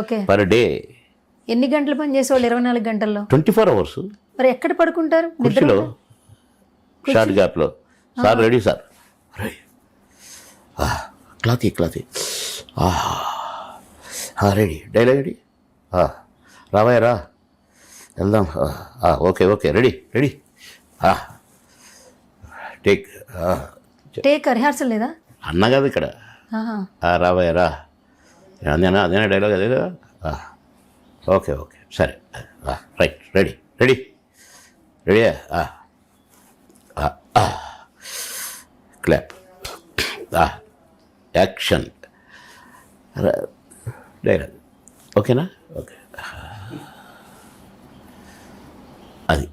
ఓకే. Per day. ఎన్ని గంటలు పనిచేసేవాళ్ళు? 24 గంటల్లో 24 hours. మరి ఎక్కడ పడుకుంటారు? కుర్చీలో షార్ట్ గ్యాప్లో. సార్ రెడీ సార్, క్లాతీ రెడీ, డైలాగ్ రెడీ, రావాయ రా వెళ్దాం, ఓకే రెడీ టేక్ రిహార్సల్ లేదా అన్నా కదా ఇక్కడ. రావాయ రా అదేనా డైలాగ్ అదే కదా. ఓకే సరే right ready clap, action, dialogue. ఓకేనా? ఓకే. అది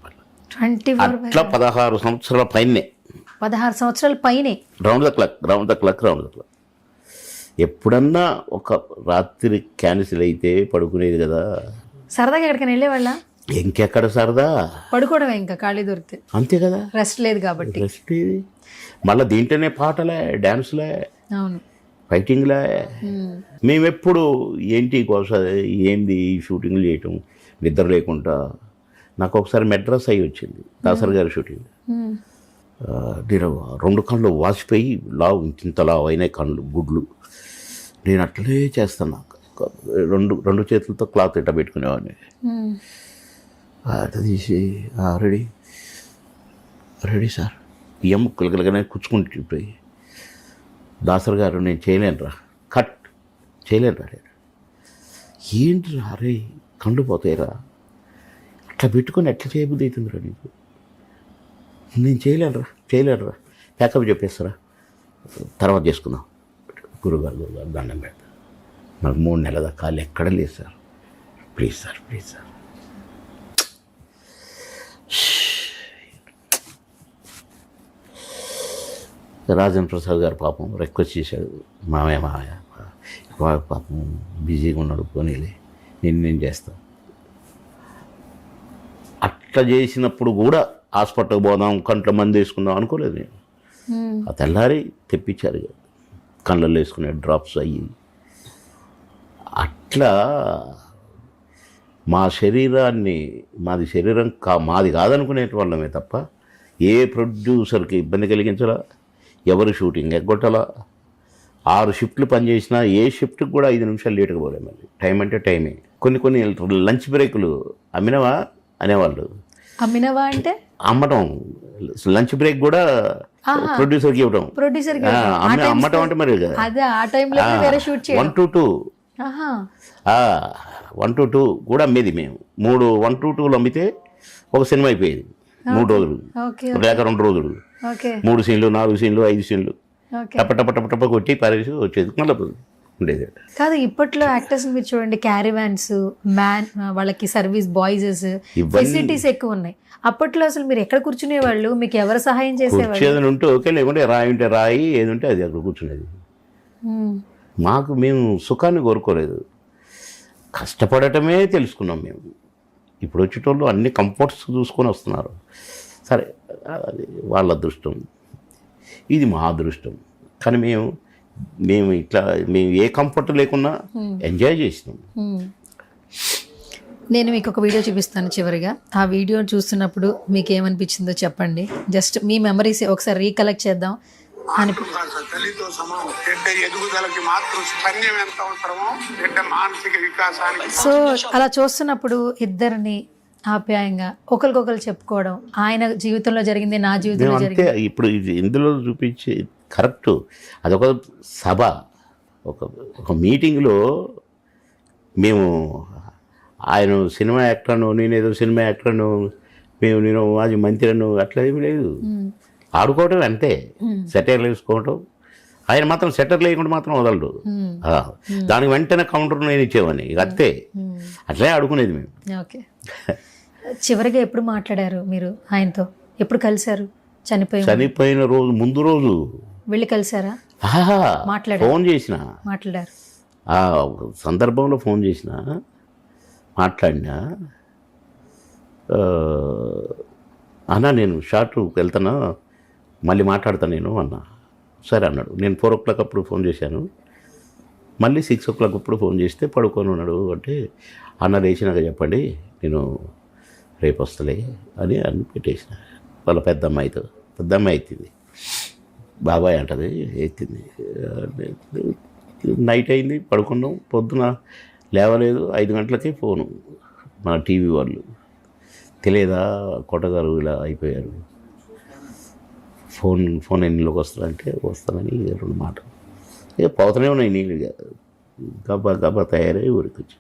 24 అట్లా 16 సంవత్సరాల పైనే. 16 సంవత్సరాల పైనే. Round the clock. ఎప్పుడన్నా ఒక రాత్రి క్యాన్సిల్ అయితే పడుకునేది కదా. సరదాగా ఎక్కడికైనా వెళ్ళేవాళ్ళ? ఇంకెక్కడ సరదా, పడుకోవడమే ఇంకా ఖాళీ దొరికితే. అంతే కదా, రెస్ట్ లేదు కాబట్టి. రెస్ట్. మళ్ళీ దీంట్లోనే పాటలే, డ్యాన్స్లే, అవును, ఫైటింగ్లే. మేమెప్పుడు ఏంటి ఏంది షూటింగ్లు చేయటం నిద్ర లేకుండా. నాకు ఒకసారి మెడ్రాస్ అయ్యి వచ్చింది, దాసర్ గారి షూటింగ్. నేను 2 కళ్ళు వాసిపోయి ఇంత లావు అయినాయి కళ్ళు, గుడ్లు. నేను అట్లనే చేస్తాను. రెండు చేతులతో క్లాత్ ఇట్లా పెట్టుకునేవాడిని. అట్లా తీసి రెడీ సార్, బియ్యం ముక్కలుగానే కూర్చుకుంటుంటాయి. దాసర్ గారు నేను చేయలేనురా, కట్ చేయలేనురా. నేను ఏంటిరా అరే కళ్ళు పోతాయిరా, అట్లా పెట్టుకొని ఎట్లా చేయబుద్ధి అవుతుందిరా నీకు? నేను చేయలేనురా, ప్యాకప్ చెప్పేస్తారా, తర్వాత చేసుకుందాం. గురుగారు దండం పెడతా, నాకు 3 నెలల దాకా కాళ్ళు ఎక్కడ లేదు sir, please sir. Rajendra Prasad గారు పాపం రిక్వెస్ట్ చేశాడు, మామయ్య వాడు పాపం బిజీగా ఉన్నాడు, పోనీలే నేను చేస్తాను. అట్లా చేసినప్పుడు కూడా హాస్పిటల్కి పోదాం, కంట్లో మంది వేసుకుందాం అనుకోలేదు నేను. ఆ తెల్లారి తెప్పించారు కళ్ళల్లో వేసుకునే డ్రాప్స్ అయ్యి. అట్లా మా శరీరాన్ని, మాది శరీరం మాది కాదనుకునే వాళ్ళమే తప్ప ఏ ప్రొడ్యూసర్కి ఇబ్బంది కలిగించాలా, ఎవరు షూటింగ్ ఎగ్గొట్టాలా. 6 షిఫ్ట్లు పనిచేసినా ఏ షిఫ్ట్కి కూడా 5 నిమిషాలు లేటుగా పోలేదు. మళ్ళీ టైం అంటే టైమే. కొన్ని లంచ్ బ్రేకులు అమ్మినవా అనేవాళ్ళు. అమ్మినవా అంటే అమ్మటం, లంచ్ బ్రేక్ కూడా ప్రొడ్యూసర్కి ఇవ్వడం. అమ్మటం అంటే మరి 1 to 2 1 to 2 కూడా అమ్మేది మేము. 1 to 2 అమ్మితే ఒక సినిమా అయిపోయేది. 3 రోజులు లేక 2 రోజులు, 3 సీన్లు, 4 సీన్లు, 5 సీన్లు టప్ప కొట్టి పారేసి వచ్చేది, మళ్ళీ ఉండేది కాదు. ఇప్పట్లో యాక్టర్స్ మీరు చూడండి, క్యారివాన్స్, వాళ్ళకి సర్వీస్ బాయ్స్, ఫెసిలిటీస్ ఎక్కువ ఉన్నాయి. అప్పట్లో అసలు మీరు ఎక్కడ కూర్చునేవాళ్ళు? మీకు ఎవరు సహాయం చేసేవాళ్ళు? ఏదైనా ఉంటే ఓకే, లేకుంటే రాయి ఉంటే రాయి, ఏది ఉంటే అది అక్కడ కూర్చునేది. మేము సుఖాన్ని కోరుకోలేదు, కష్టపడటమే తెలుసుకున్నాం మేము. ఇప్పుడు వచ్చేటోళ్ళు అన్ని కంఫర్ట్స్ చూసుకొని వస్తున్నారు. సరే, అది వాళ్ళ అదృష్టం, ఇది మా అదృష్టం. కానీ మేము ఏ కంఫర్ట్ లేకున్నా ఎంజాయ్ చేసినాం. నేను మీకు ఒక వీడియో చూపిస్తాను చివరిగా. ఆ వీడియో చూస్తున్నప్పుడు మీకు ఏమనిపించిందో చెప్పండి. జస్ట్ మీ మెమరీస్ ఒకసారి రీకలెక్ట్ చేద్దాం అని. తల్లితో సమానం. బిడ్డ ఎదుగుదలకి మాత్రం స్తన్యం ఎంత అవసరమో బిడ్డ మానసిక వికాసానికి. సో అలా చూస్తున్నప్పుడు ఇద్దరిని ఆప్యాయంగా ఒకరికొకరు చెప్పుకోవడం, ఆయన జీవితంలో జరిగింది నా జీవితంలో అంతే. జరిగింది. ఇప్పుడు ఇది ఇందులో చూపించే కరెక్ట్. అదొక సభ, ఒక మీటింగ్లో మేము ఆయన సినిమా యాక్టర్ను, నేనేదో సినిమా యాక్టర్ను, నేను మాజీ మంత్రిను, అట్లా ఏమి లేదు. ఆడుకోవటం అంతే, సెటర్లు వేసుకోవటం. ఆయన మాత్రం సెటర్ లేకుండా మాత్రం వదలడు. దానికి వెంటనే కౌంటర్ నేను ఇచ్చేవాడిని, ఇక అంతే. అట్లే ఆడుకునేది మేము. ఓకే. చివరిగా ఎప్పుడు మాట్లాడారు మీరు ఆయనతో? ఎప్పుడు కలిశారు? చనిపోయిన రోజు ముందు రోజు వెళ్ళి కలిసారా? ఫోన్ చేసిన, మాట్లాడారు. ఆ సందర్భంలో ఫోన్ చేసిన, మాట్లాడినా, అన్నా నేను షార్ట్కి వెళ్తానా, మళ్ళీ మాట్లాడతాను నేను అన్నా. సరే అన్నాడు. నేను 4 o'clock అప్పుడు ఫోన్ చేశాను. మళ్ళీ 6 o'clock అప్పుడు ఫోన్ చేస్తే పడుకొని ఉన్నాడు. అంటే అన్న లేచినాక చెప్పండి, నేను రేపు వస్తలే అని పెట్టేసిన. వాళ్ళ పెద్ద అమ్మాయి ఎత్తింది, బాబాయ్ అంటది, ఎత్తింది. నైట్ అయింది, పడుకున్నాం. పొద్దున లేవలేదు. 5 గంటలకి ఫోను, మన టీవీ వాళ్ళు, తెలియదా కోటగారు ఇలా అయిపోయారు, ఫోన్ ఎన్నిలోకి వస్తాడంటే వస్తానని 2 మాటలు. ఇక పోతూనే ఉన్నాయి నీళ్ళు, గబ్బా తయారై ఊరికి వచ్చి.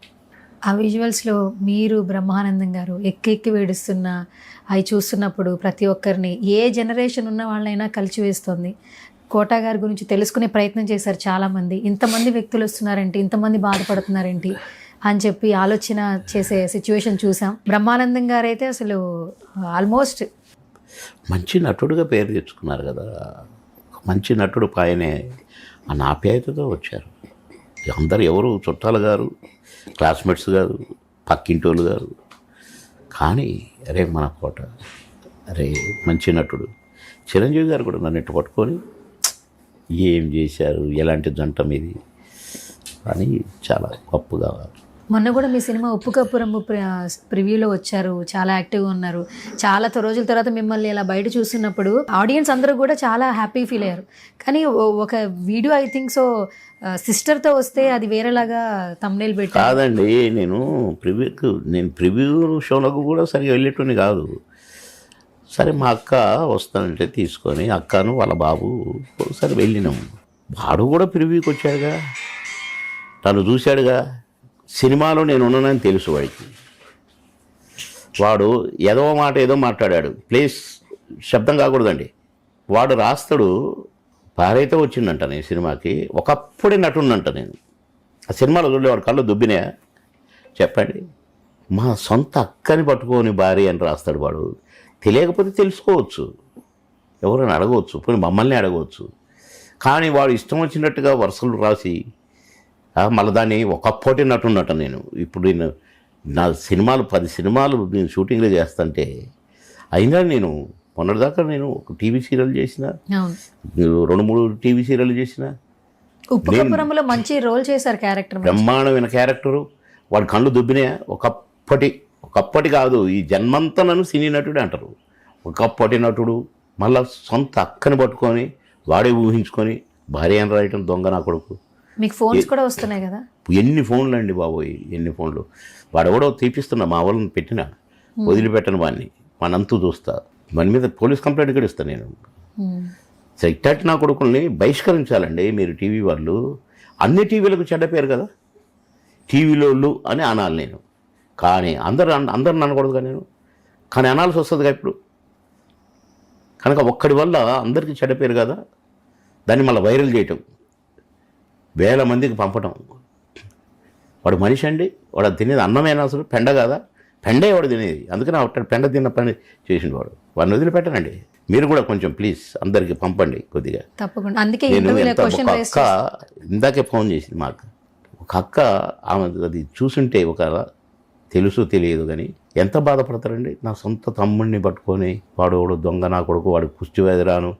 ఆ విజువల్స్లో మీరు బ్రహ్మానందం గారు ఎక్కి వేడుస్తున్న అవి చూస్తున్నప్పుడు ప్రతి ఒక్కరిని, ఏ జనరేషన్ ఉన్న వాళ్ళైనా కలిసివేస్తుంది. కోటా గారి గురించి తెలుసుకునే ప్రయత్నం చేశారు చాలామంది. ఇంతమంది వ్యక్తులు వస్తున్నారేంటి, ఇంతమంది బాధపడుతున్నారేంటి అని చెప్పి ఆలోచన చేసే సిచ్యువేషన్ చూసాం. బ్రహ్మానందం గారు అయితే అసలు ఆల్మోస్ట్ మంచి నటుడుగా పేరు తెచ్చుకున్నారు కదా. మంచి నటుడు పాయనే అన్న ఆప్యాయతతో వచ్చారు. అందరు ఎవరు చుట్టాలు గారు, క్లాస్మేట్స్ గారు, పక్కింటోళ్ళు గారు. కానీ అరే మన కోట, అరే మంచి నటుడు. చిరంజీవి గారు కూడా నన్ను ఇట్టు పట్టుకొని ఏం చేశారు, ఎలాంటి జంట మీది అని చాలా గొప్పగా. మొన్న కూడా మీ సినిమా ఉప్పు కప్పు రంగు ప్రివ్యూలో వచ్చారు, చాలా యాక్టివ్గా ఉన్నారు. చాలా రోజుల తర్వాత మిమ్మల్ని ఇలా బయట చూస్తున్నప్పుడు ఆడియన్స్ అందరూ కూడా చాలా హ్యాపీ ఫీల్ అయ్యారు. కానీ ఒక వీడియో ఐ థింక్ సో సిస్టర్తో వస్తే అది వేరేలాగా తమ్నేల్ పెట్టి. కాదండి, నేను ప్రివ్యూ షోలకు కూడా సరిగా వెళ్ళేటోని కాదు. సరే మా అక్క వస్తానంటే తీసుకొని అక్కను వాళ్ళ బాబు ఒకసారి వెళ్ళినాం. వాడు కూడా ప్రివ్యూకి వచ్చాడుగా, తను చూశాడుగా. సినిమాలో నేను ఉన్నానని తెలుసు వాడికి. వాడు ఏదో మాట ఏదో మాట్లాడాడు, ప్లీజ్ శబ్దం కాకూడదండి. వాడు రాస్తాడు, భార్యతో వచ్చిందంట నేను సినిమాకి. ఒకప్పుడే నటుండంట నేను. ఆ సినిమాలో చూడేవాడు కళ్ళు దుబ్బినాయా చెప్పండి. మా సొంత అక్కని పట్టుకొని భార్య అని రాస్తాడు వాడు. తెలియకపోతే తెలుసుకోవచ్చు, ఎవరైనా అడగవచ్చు, పోనీ మమ్మల్ని అడగవచ్చు. కానీ వాడు ఇష్టం వచ్చినట్టుగా వరుసలు రాసి మళ్ళీ దాన్ని ఒకప్పటి నటున్నట్టు నేను. ఇప్పుడు నేను నా సినిమాలు 10 సినిమాలు నేను షూటింగ్లో చేస్తుంటే అయినా నేను మొన్నటిదాకా నేను ఒక టీవీ సీరియల్ చేసిన, 2-3 టీవీ సీరియల్ చేసిన. ఉప్పు కప్పు రంగులో మంచి రోల్ చేశారు, క్యారెక్టర్ బ్రహ్మాండమైన క్యారెక్టరు. వాడి కళ్ళు దుబ్బినాయా. ఒకప్పటి కాదు, ఈ జన్మంతా నన్ను సినీ నటుడే అంటారు. ఒకప్పటి నటుడు మళ్ళీ సొంత అక్కని పట్టుకొని వాడే ఊహించుకొని భార్య అని రాయటం దొంగ నా కొడుకు. మీకు ఫోన్స్ కూడా వస్తున్నాయి కదా. ఎన్ని ఫోన్లు అండి బాబోయ్, ఎన్ని ఫోన్లు. వాడెవడో తీపిస్తున్నా, మా వాళ్ళని పెట్టినా వదిలిపెట్టను వాడిని, మనంతూ చూస్తా. మన మీద పోలీస్ కంప్లైంట్ కూడా ఇస్తాను నేను. ఇట్టటి నా కొడుకుల్ని బహిష్కరించాలండి మీరు టీవీ వాళ్ళు. అన్ని టీవీలకు చెడ్డ పేరు కదా, టీవీలోళ్ళు అని అనాలి నేను. కానీ అందరు అనకూడదుగా నేను, కానీ అనాల్సి వస్తుందిగా ఇప్పుడు. కనుక ఒక్కడి వల్ల అందరికీ చెడ్డ పేరు కదా, దాన్ని మళ్ళీ వైరల్ చేయటం, 1000 మందికి పంపటం. వాడు మనిషి అండి, వాడు తినేది అన్నమేనా, అసలు పెండ కదా, పెండేవాడు తినేది, అందుకని అట్ట పెండ తిన్న పని చేసినవాడు. వాడిని వదిలిపెట్టనండి. మీరు కూడా కొంచెం ప్లీజ్ అందరికి పంపండి కొద్దిగా. తప్పకుండా. అందుకే నేను ఇంటర్వ్యూలో ఎంత క్వశ్చన్ ఒక రేస్ అక్క ఇందాకే ఫోన్ చేసింది మాకు. ఒక అక్క ఆమె అది చూసుంటే ఒక తెలుసు తెలియదు కానీ ఎంత బాధపడతారండి. నా సొంత తమ్ముడిని పట్టుకొని వాడు దొంగ, నా కొడుకు, వాడికి పుష్టి వ్యాధి రాను,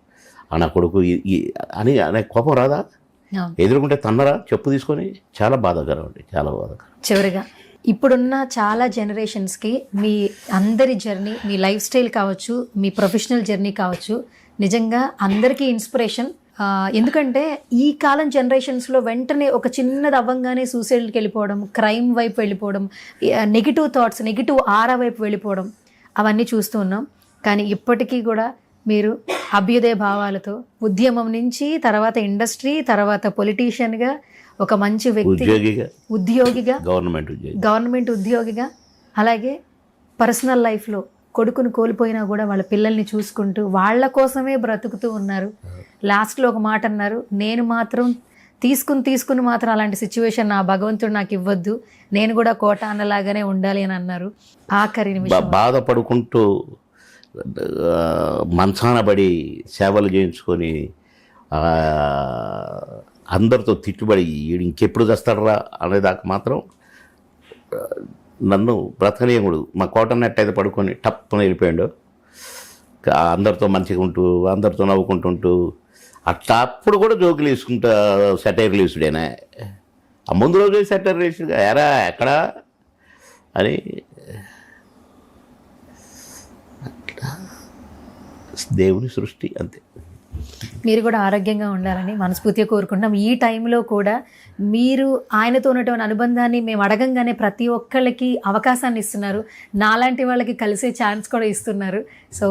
నా కొడుకు అని అనే కోపం రాదా? ఎదురుకుంటే తన్నరా చెప్పు తీసుకొని? చాలా బాధాకరం అండి, చాలా బాధాకరం. చివరిగా ఇప్పుడున్న చాలా జనరేషన్స్కి మీ అందరి జర్నీ, మీ లైఫ్ స్టైల్ కావచ్చు, మీ ప్రొఫెషనల్ జర్నీ కావచ్చు, నిజంగా అందరికీ ఇన్స్పిరేషన్. ఎందుకంటే ఈ కాలం జనరేషన్స్లో వెంటనే ఒక చిన్నది అవ్వంగానే సూసైడ్కి వెళ్ళిపోవడం, క్రైమ్ వైపు వెళ్ళిపోవడం, నెగిటివ్ థాట్స్, నెగిటివ్ ఆరా వైపు వెళ్ళిపోవడం, అవన్నీ చూస్తూ ఉన్నాం. కానీ ఇప్పటికీ కూడా మీరు అభ్యుదయ భావాలతో ఉద్యమం నుంచి తర్వాత ఇండస్ట్రీ, తర్వాత పొలిటీషియన్గా, ఒక మంచి వ్యక్తి, ఉద్యోగిగా, గవర్నమెంట్ ఉద్యోగిగా, అలాగే పర్సనల్ లైఫ్లో కొడుకును కోల్పోయినా కూడా వాళ్ళ పిల్లల్ని చూసుకుంటూ వాళ్ళ కోసమే బ్రతుకుతూ ఉన్నారు. లాస్ట్లో ఒక మాట అన్నారు, నేను మాత్రం తీసుకుని మాత్రం అలాంటి సిచ్యువేషన్ నా భగవంతుడు నాకు ఇవ్వద్దు, నేను కూడా కోట అన్నలాగానే ఉండాలి అని అన్నారు. ఆఖరి నిమిషం బాధపడుకుంటూ మంచాన పడి సేవలు చేయించుకొని అందరితో తిట్టుబడి వీడు ఇంకెప్పుడు చేస్తాడరా అనేదాకా మాత్రం నన్ను బ్రతకనీయకూడదు. మా కోటన్నట్టు అయితే పడుకొని టప్పున వెళ్ళిపోయాడు. అందరితో మంచిగా ఉంటూ అందరితో నవ్వుకుంటుంటూ అట్లా అప్పుడు కూడా జోకులు వేసుకుంటా సెటైర్లు వేసుడేనా. ఆ ముందు రోజు సెటైర్లు వేసుడు ఎరా ఎక్కడా అని అట్లా దేవుని సృష్టి అంతే. మీరు కూడా ఆరోగ్యంగా ఉండాలని మనస్ఫూర్తిగా కోరుకుంటున్నాం. ఈ టైంలో కూడా మీరు ఆయనతో ఉన్నటువంటి అనుబంధాన్ని మేము అడగంగానే ప్రతి ఒక్కళ్ళకి అవకాశాన్ని ఇస్తున్నారు, నాలాంటి వాళ్ళకి కలిసే ఛాన్స్ కూడా ఇస్తున్నారు. సో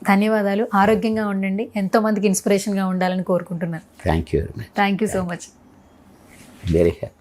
ధన్యవాదాలు. ఆరోగ్యంగా ఉండండి, ఎంతోమందికి ఇన్స్పిరేషన్గా ఉండాలని కోరుకుంటున్నాను. Thank you thank you so much. Very happy.